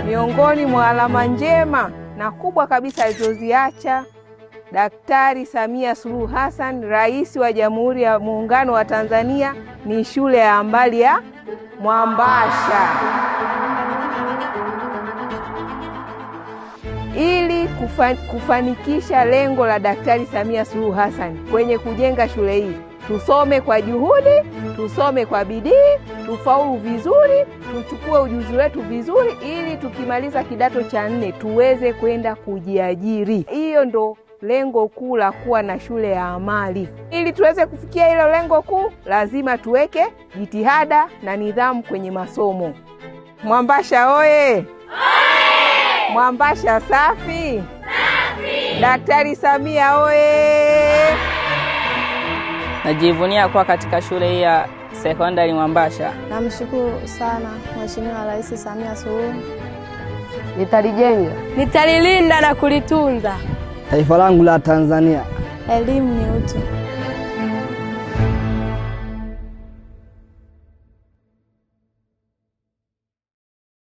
Miongoni mwa alama njema na kubwa kabisa alizoziacha Daktari Samia Suluhu Hassan, Rais wa Jamhuri ya Muungano wa Tanzania, ni shule ya amali ya Mwambasha. Ili kufanikisha lengo la Daktari Samia Suluhu Hassan kwenye kujenga shule hii, tusome kwa juhudi, tusome kwa bidii, tufaulu vizuri, tuchukue ujuzi wetu vizuri, ili tukimaliza kidato cha 4 tuweze kwenda kujiajiri. Hiyo ndo lengo kuu la kuwa na shule ya amali. Ili tuweze kufikia hilo lengo kuu, lazima tuweke jitihada na nidhamu kwenye masomo. Mwambasha oye! Oye! Mwambasha safi! Safi! Daktari Samia oye! Najivunia kuwa katika shule hii ya sekondari Mwambasha. Namshukuru sana Mheshimiwa Rais Samia Suluhu. Nitalijenga, nitalilinda na kulitunza taifa langu la Tanzania. Elimu ni utu.